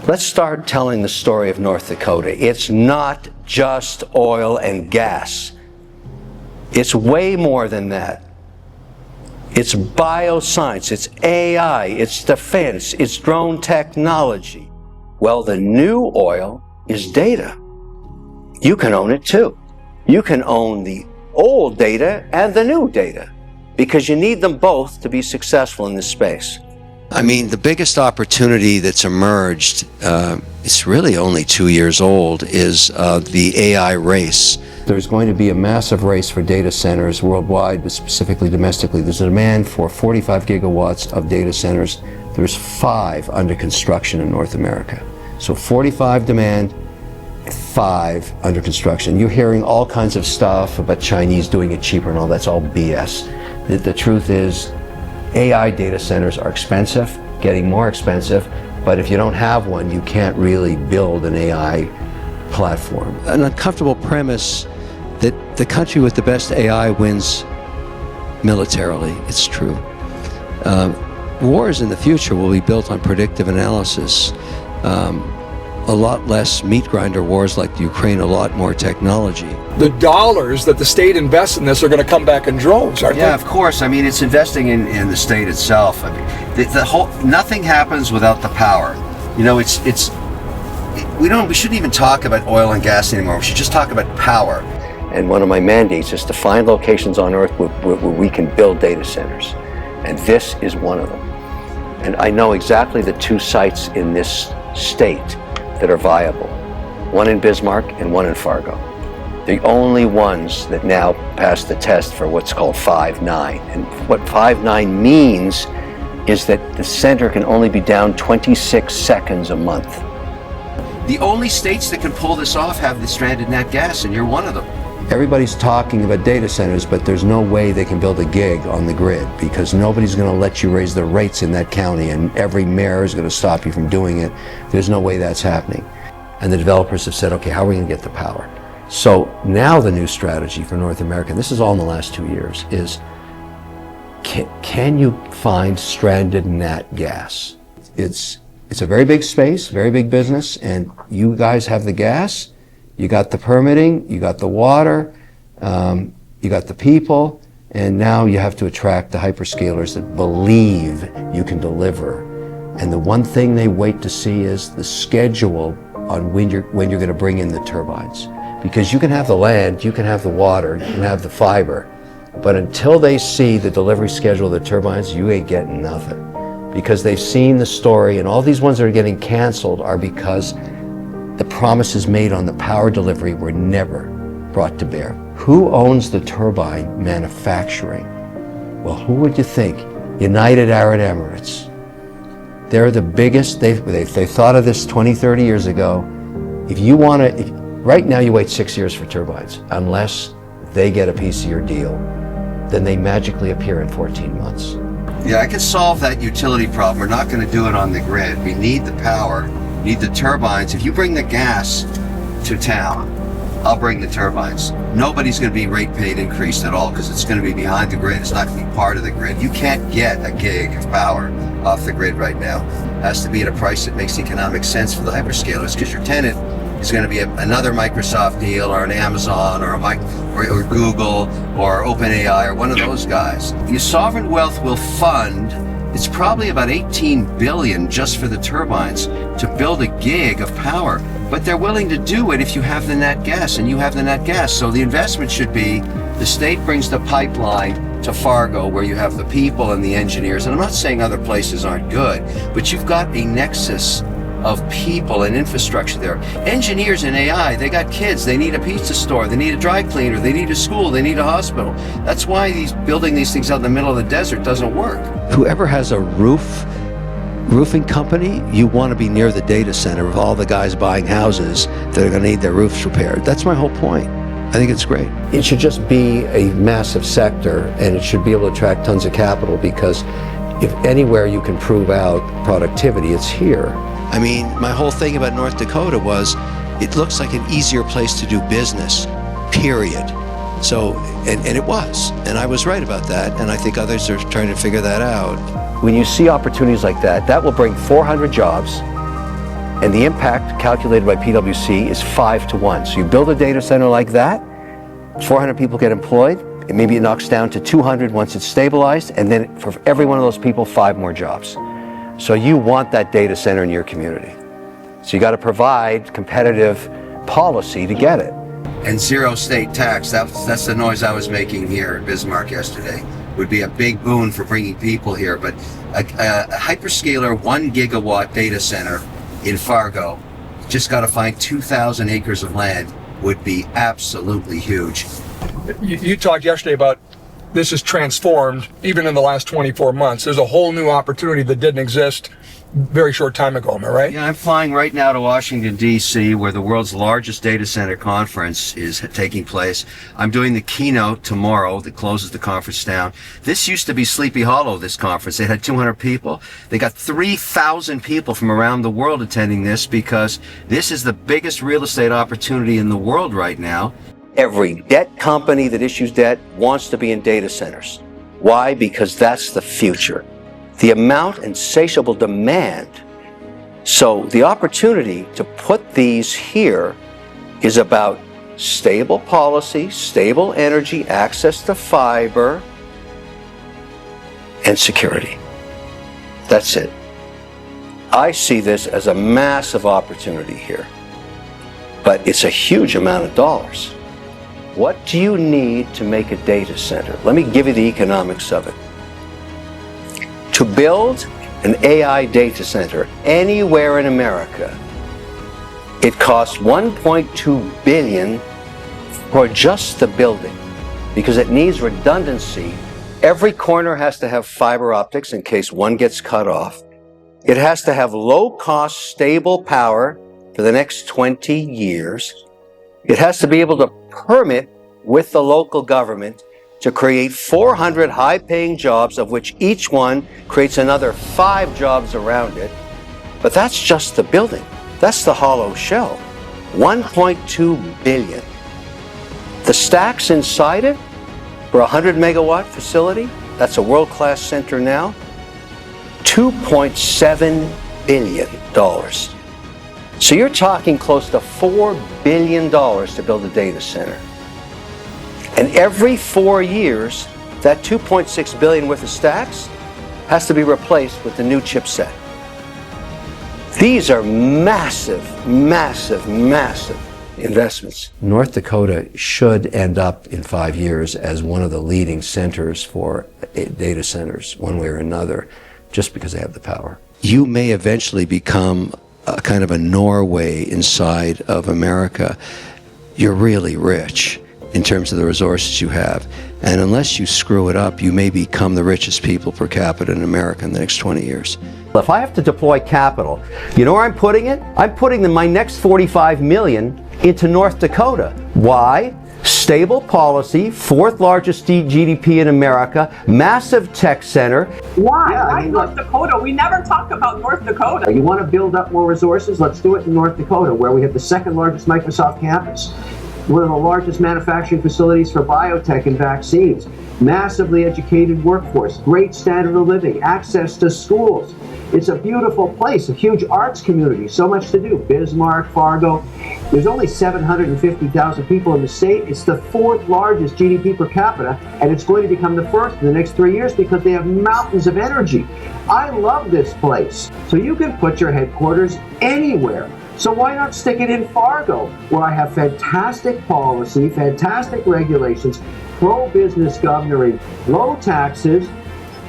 Let's start telling the story of North Dakota. It's not just oil and gas. It's way more than that. It's bioscience, it's AI, it's defense, it's drone technology. Well, the new oil is data. You can own it too. You can own the old data and the new data because you need them both to be successful in this space. I mean, the biggest opportunity that's emerged, it's really only 2 years old, is the AI race. There's going to be a massive race for data centers worldwide, but specifically domestically. There's a demand for 45 gigawatts of data centers. There's 5 under construction in North America. So 45 demand, 5 under construction. You're hearing all kinds of stuff about Chinese doing it cheaper and all. That's all BS. The truth is, AI data centers are expensive, getting more expensive, but if you don't have one, you can't really build an AI platform. An uncomfortable premise that the country with the best AI wins militarily. It's true. Wars in the future will be built on predictive analysis. A lot less meat grinder wars like Ukraine, a lot more technology. The dollars that the state invests in this are going to come back in droves, aren't they? Yeah, of course. I mean, it's investing in the state itself. I mean, the whole, nothing happens without the power. You know, we shouldn't even talk about oil and gas anymore. We should just talk about power. And one of my mandates is to find locations on Earth where we can build data centers. And this is one of them. And I know exactly the 2 sites in this state that are viable. One in Bismarck and one in Fargo. The only ones that now pass the test for what's called 5-9. And what 5-9 means is that the center can only be down 26 seconds a month. The only states that can pull this off have the stranded nat gas, and you're one of them. Everybody's talking about data centers, but there's no way they can build a gig on the grid because nobody's going to let you raise the rates in that county, and every mayor is going to stop you from doing it. There's no way that's happening. And the developers have said, okay, how are we going to get the power? So now the new strategy for North America, and this is all in the last 2 years, is can you find stranded nat gas? It's a very big space, very big business, and you guys have the gas. You got the permitting, you got the water, you got the people, and now you have to attract the hyperscalers that believe you can deliver. And the one thing they wait to see is the schedule on when you're going to bring in the turbines. Because you can have the land, you can have the water, you can have the fiber, but until they see the delivery schedule of the turbines, you ain't getting nothing. Because they've seen the story, and all these ones that are getting canceled are because the promises made on the power delivery were never brought to bear. Who owns the turbine manufacturing? Well, who would you think? United Arab Emirates. They're the biggest. They thought of this 20, 30 years ago. If you want to, right now you wait 6 years for turbines. Unless they get a piece of your deal, then they magically appear in 14 months. Yeah, I can solve that utility problem. We're not going to do it on the grid. We need the power. Need the turbines. If you bring the gas to town, I'll bring the turbines. Nobody's going to be rate paid increased at all because it's going to be behind the grid. It's not going to be part of the grid. You can't get a gig of power off the grid right now. It has to be at a price that makes economic sense for the hyperscalers because your tenant is going to be another Microsoft deal or an Amazon or or Google or OpenAI or one of those guys. Your sovereign wealth will fund. It's probably about 18 billion just for the turbines to build a gig of power. But they're willing to do it if you have the nat gas, and you have the nat gas. So the investment should be, the state brings the pipeline to Fargo where you have the people and the engineers. And I'm not saying other places aren't good, but you've got a nexus of people and infrastructure there. Engineers in AI, they got kids, they need a pizza store, they need a dry cleaner, they need a school, they need a hospital. That's why building these things out in the middle of the desert doesn't work. Whoever has a roofing company, you want to be near the data center of all the guys buying houses that are going to need their roofs repaired. That's my whole point. I think it's great. It should just be a massive sector, and it should be able to attract tons of capital, because if anywhere you can prove out productivity, it's here. I mean, my whole thing about North Dakota was, it looks like an easier place to do business, period. So, and it was, and I was right about that, and I think others are trying to figure that out. When you see opportunities like that, that will bring 400 jobs, And the impact calculated by PwC is 5 to 1. So you build a data center like that, 400 people get employed, and maybe it knocks down to 200 once it's stabilized, and then for every one of those people, 5 more jobs. So you want that data center in your community. So you got to provide competitive policy to get it. And zero state tax, that's the noise I was making here in Bismarck yesterday, would be a big boon for bringing people here. But a hyperscaler 1 gigawatt data center in Fargo, just got to find 2,000 acres of land, would be absolutely huge. You talked yesterday about this is transformed even in the last 24 months. There's a whole new opportunity that didn't exist very short time ago, am I right? Yeah, I'm flying right now to Washington, D.C., where the world's largest data center conference is taking place. I'm doing the keynote tomorrow that closes the conference down. This used to be Sleepy Hollow, this conference. They had 200 people. They got 3,000 people from around the world attending this because this is the biggest real estate opportunity in the world right now. Every debt company that issues debt wants to be in data centers. Why? Because that's the future. The amount insatiable demand. So the opportunity to put these here is about stable policy, stable energy, access to fiber, and security. That's it. I see this as a massive opportunity here, but it's a huge amount of dollars. What do you need to make a data center? Let me give you the economics of it. To build an AI data center anywhere in America, it costs $1.2 billion for just the building because it needs redundancy. Every corner has to have fiber optics in case one gets cut off. It has to have low-cost, stable power for the next 20 years. It has to be able to permit with the local government to create 400 high-paying jobs, of which each one creates another 5 jobs around it. But that's just the building. That's the hollow shell. $1.2 billion. The stacks inside it for a 100 megawatt facility, that's a world-class center now, $2.7 billion. So you're talking close to $4 billion to build a data center. And every 4 years, that $2.6 billion worth of stacks has to be replaced with the new chipset. These are massive, massive, massive investments. North Dakota should end up in 5 years as one of the leading centers for data centers, one way or another, just because they have the power. You may eventually become a kind of a Norway inside of America. You're really rich in terms of the resources you have. And unless you screw it up, you may become the richest people per capita in America in the next 20 years. If I have to deploy capital, you know where I'm putting it? I'm putting my next $45 million into North Dakota. Why? Stable policy, 4th largest GDP in America, massive tech center. Why? Why North Dakota? We never talk about North Dakota. You want to build up more resources? Let's do it in North Dakota, where we have the 2nd largest Microsoft campus, one of the largest manufacturing facilities for biotech and vaccines, massively educated workforce, great standard of living, access to schools. It's a beautiful place, a huge arts community, so much to do. Bismarck, Fargo. There's only 750,000 people in the state. It's the 4th largest GDP per capita, and it's going to become the 1st in the next 3 years because they have mountains of energy. I love this place. So you can put your headquarters anywhere. So why not stick it in Fargo, where I have fantastic policy, fantastic regulations, pro-business governing, low taxes,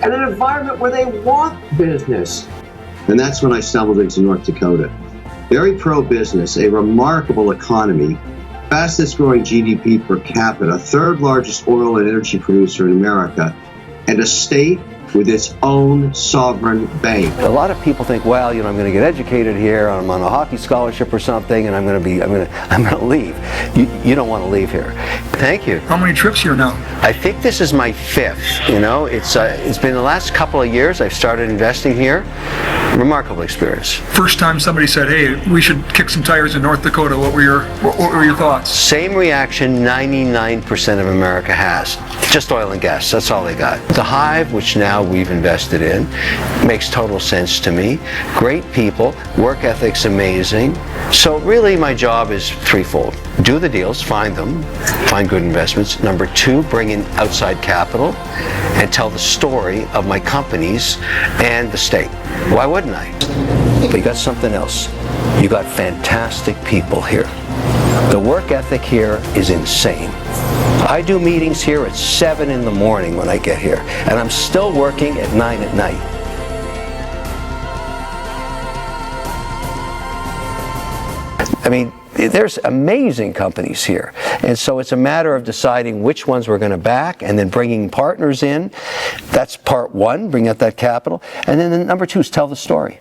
and an environment where they want business. And that's when I stumbled into North Dakota. Very pro-business, a remarkable economy, fastest growing GDP per capita, 3rd largest oil and energy producer in America, and a state with its own sovereign bank. A lot of people think, well, you know, I'm going to get educated here, I'm on a hockey scholarship or something, and I'm going to leave. You don't want to leave here. Thank you. How many trips here now? I think this is my 5th. You know, it's been the last couple of years I've started investing here. Remarkable experience. First time somebody said, hey, we should kick some tires in North Dakota, what were your thoughts? Same reaction 99% of America has. Just oil and gas, that's all they got. The hive, which now now we've invested in. Makes total sense to me. Great people, work ethic's amazing. So really my job is threefold. Do the deals, find them, find good investments. Number two, bring in outside capital and tell the story of my companies and the state. Why wouldn't I? But you got something else. You got fantastic people here. The work ethic here is insane. I do meetings here at 7 in the morning when I get here, and I'm still working at 9 at night. I mean, there's amazing companies here, and so it's a matter of deciding which ones we're going to back and then bringing partners in. That's part one, bring out that capital, and then number two is tell the story.